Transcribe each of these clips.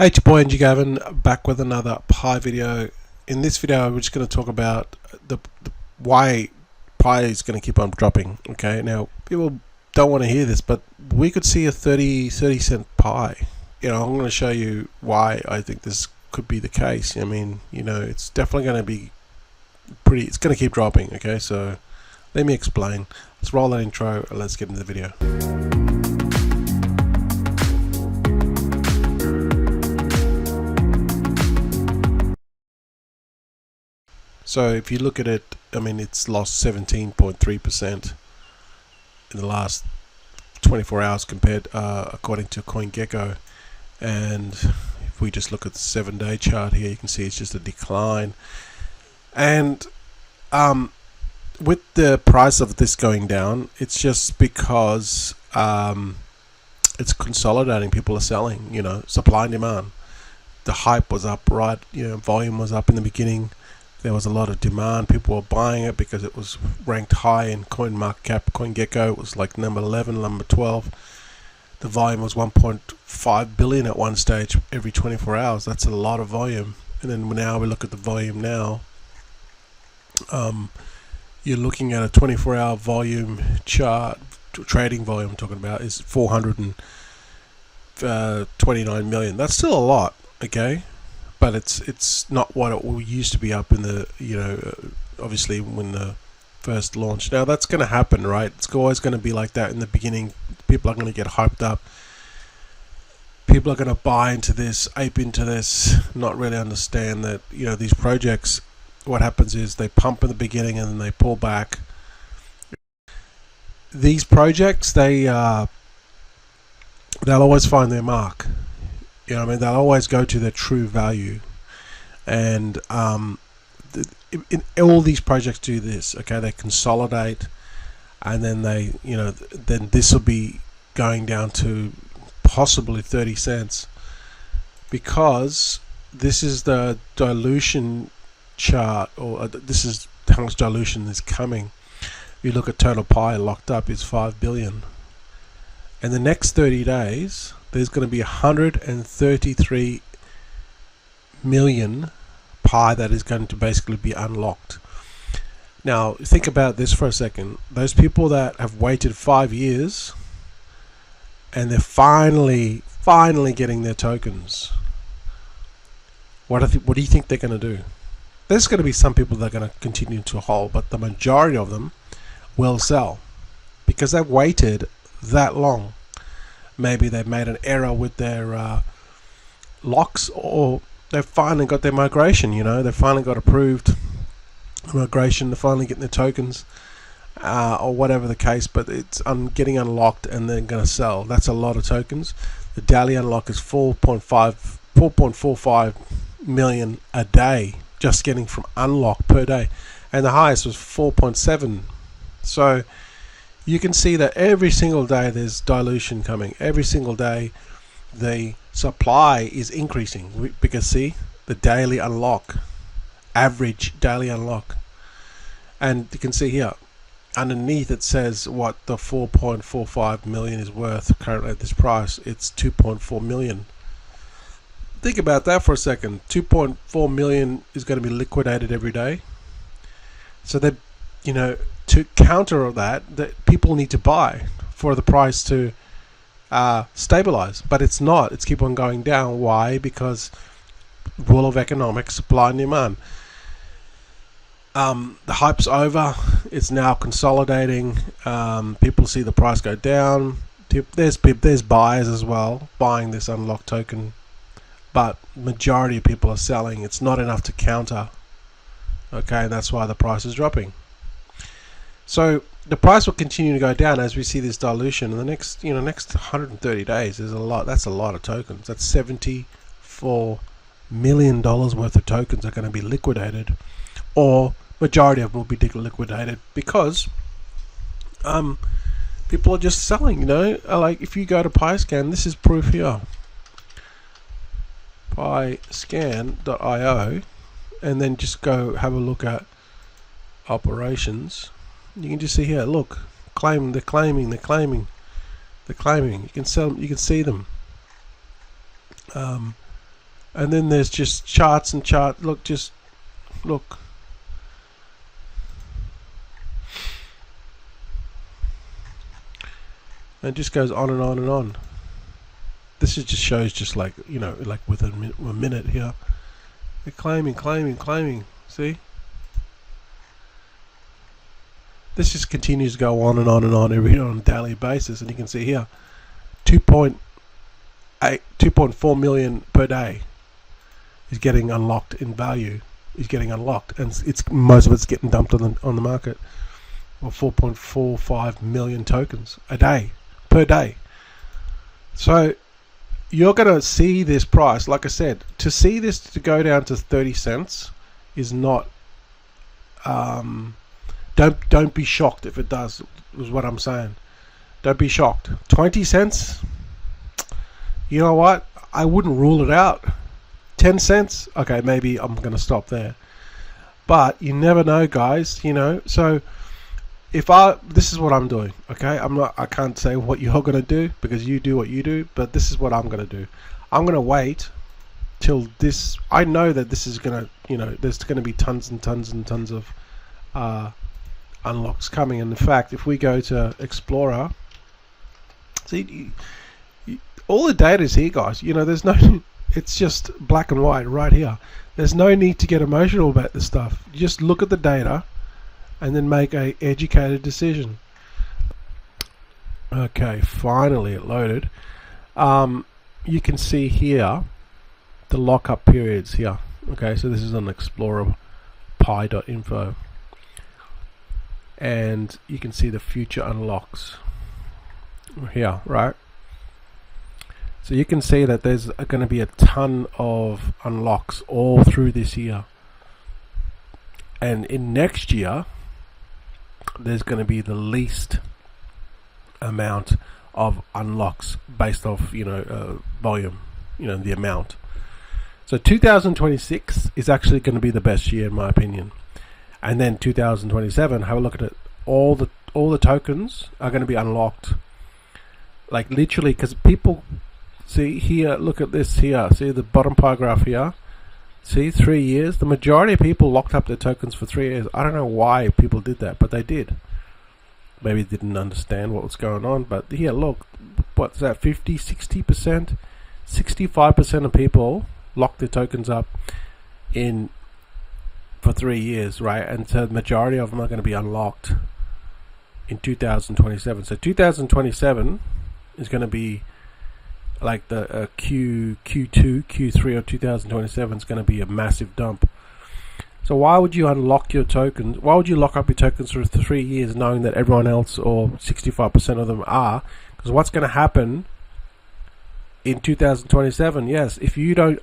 Hey, it's your boy NG Gavin back with another Pi video. In this video, we're just going to talk about why Pi is going to keep on dropping. Okay, now people don't want to hear this, but we could see a 30 cent Pi. I'm going to show you why I think this could be the case. I mean, it's definitely going to be it's going to keep dropping. Okay, so let me explain. Let's roll that intro and let's get into the video. So if you look at it, I mean, it's lost 17.3% in the last 24 hours compared, according to CoinGecko. And if we just look at the 7-day chart here, you can see it's just a decline. And with the price of this going down, it's just because it's consolidating. People are selling, supply and demand. The hype was up, right? Volume was up in the beginning. There was a lot of demand. People were buying it because it was ranked high in CoinMarketCap. CoinGecko, it was like number 11, number 12. The volume was 1.5 billion at one stage every 24 hours. That's a lot of volume. And then now we look at the volume now. You're looking at a 24-hour volume chart. Trading volume I'm talking about is 429 million. That's still a lot, okay? But it's not what it used to be up in the, obviously when the first launch. Now that's going to happen, right? It's always going to be like that in the beginning. People are going to get hyped up. People are going to buy into this, ape into this, not really understand that, these projects, what happens is they pump in the beginning and then they pull back. These projects, they'll always find their mark. They'll always go to their true value, and in all these projects do this. Okay, they consolidate, and then then this will be going down to possibly 30 cents, because this is the dilution chart, or this is how much dilution is coming. You look at total Pi locked up is 5 billion, and the next 30 days. There's going to be 133 million Pi that is going to basically be unlocked. Now, think about this for a second. Those people that have waited 5 years and they're finally getting their tokens, what do you think they're going to do? There's going to be some people that are going to continue to hold, but the majority of them will sell because they've waited that long. Maybe they've made an error with their locks, or they've finally got their migration. They've finally got approved migration. They're finally getting their tokens, or whatever the case. But it's getting unlocked, and they're going to sell. That's a lot of tokens. The daily unlock is 4.45 million a day, just getting from unlock per day, and the highest was 4.7. So you can see that every single day there's dilution coming. Every single day the supply is increasing because see the daily unlock, average daily unlock, and you can see here underneath it says what the 4.45 million is worth currently at this price. It's 2.4 million. Think about that for a second. 2.4 million is going to be liquidated every day. So that to counter that people need to buy for the price to stabilize, but it's not. It's keep on going down. Why? Because rule of economics, supply and demand. The hype's over. It's now consolidating. People see the price go down. There's buyers as well buying this unlocked token, but majority of people are selling. It's not enough to counter. Okay, and that's why the price is dropping. So the price will continue to go down as we see this dilution in the next 130 days. Is a lot. That's a lot of tokens. That's $74 million worth of tokens are going to be liquidated, or majority of them will be liquidated because people are just selling. Like if you go to PiScan, this is proof here. PiScan.io, and then just go have a look at operations. You can just see here, look, they're claiming. You can sell them, you can see them. And then there's just charts and charts. Look, just look. And it just goes on and on and on. This is just shows just like, you know, like within a minute here. They're claiming. See? This just continues to go on and on and on on a daily basis, and you can see here 2.4 million per day is getting unlocked in value. Is getting unlocked, and it's most of it's getting dumped on the market. Or 4.45 million tokens a day per day. So you're going to see this price, like I said, to see this to go down to 30 cents is not. Don't be shocked if it does, is what I'm saying. Don't be shocked. 20 cents, you know what? I wouldn't rule it out. 10 cents, okay, maybe I'm going to stop there. But you never know, guys, you know. So this is what I'm doing, okay? I can't say what you're going to do because you do what you do, but this is what I'm going to do. I'm going to wait till this. I know that this is going to, you know, there's going to be tons and tons and tons of unlocks coming. And in fact, if we go to Explorer, see, all the data is here, guys. You know, there's no, it's just black and white right here. There's no need to get emotional about this stuff. You just look at the data and then make a educated decision. Okay, finally it loaded. You can see here the lockup periods here. Okay, so this is on Explorer pi.info. And you can see the future unlocks here, right? So you can see that there's going to be a ton of unlocks all through this year. And in next year, there's going to be the least amount of unlocks based off, you know, volume, you know, the amount. So 2026 is actually going to be the best year in my opinion. And then 2027, have a look at it. All the tokens are going to be unlocked, like literally, because people see here. Look at this here. See the bottom paragraph here. See, 3 years. The majority of people locked up their tokens for 3 years. I don't know why people did that, but they did. Maybe they didn't understand what was going on. But here, look, what's that? 50, 60%, 65% of people locked their tokens up for 3 years, right? And so the majority of them are going to be unlocked in 2027. So 2027 is going to be like the Q2, Q3 of 2027 is going to be a massive dump. So why would you unlock your tokens? Why would you lock up your tokens for 3 years knowing that everyone else, or 65% of them, are? Because what's going to happen in 2027? Yes, if you're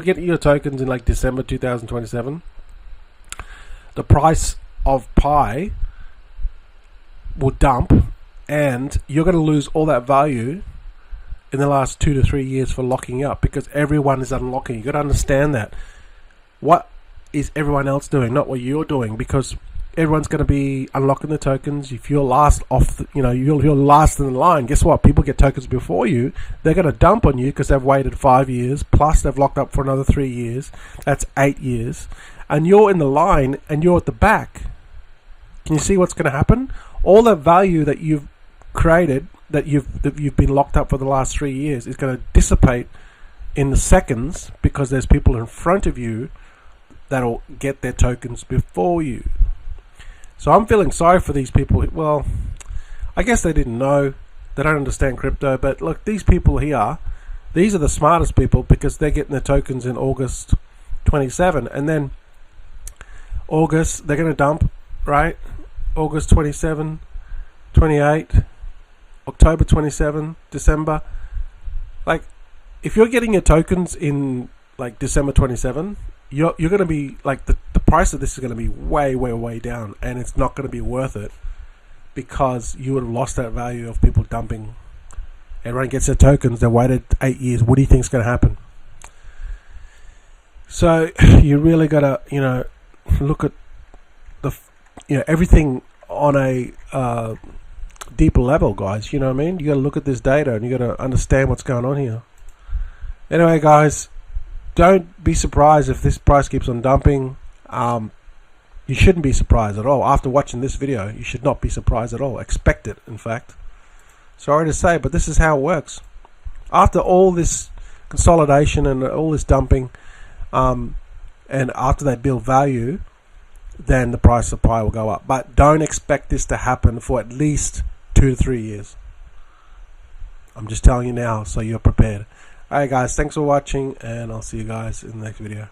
getting your tokens in like December 2027, the price of Pi will dump, and you're going to lose all that value in the last 2 to 3 years for locking up, because everyone is unlocking. You got to understand that. What is everyone else doing, not what you're doing, because everyone's going to be unlocking the tokens. If you're last off, you're last in the line. Guess what? People get tokens before you. They're going to dump on you because they've waited 5 years. Plus, they've locked up for another 3 years. That's 8 years, and you're in the line and you're at the back. Can you see what's going to happen? All that value that you've created, that you've been locked up for the last 3 years, is going to dissipate in the seconds because there's people in front of you that'll get their tokens before you. So I'm feeling sorry for these people. Well, I guess they didn't know. They don't understand crypto. But look, these people here, these are the smartest people, because they're getting their tokens in August 27. And then August, they're going to dump, right? August 27, 28, October 27, December. Like, if you're getting your tokens in like December 27, you're going to be like, the price of this is going to be way down, and it's not going to be worth it, because you would have lost that value of people dumping. Everyone gets their tokens, they waited 8 years. What do you think is going to happen? So you really got to, look at everything on a deeper level, guys. You know what I mean? You got to look at this data and you got to understand what's going on here. Anyway, guys, don't be surprised if this price keeps on dumping. You shouldn't be surprised at all. After watching this video, you should not be surprised at all. Expect it, in fact. Sorry to say, but this is how it works. After all this consolidation and all this dumping, and after they build value, then the price of supply will go up. But don't expect this to happen for at least 2 to 3 years. I'm just telling you now so you're prepared. Alright guys, thanks for watching, and I'll see you guys in the next video.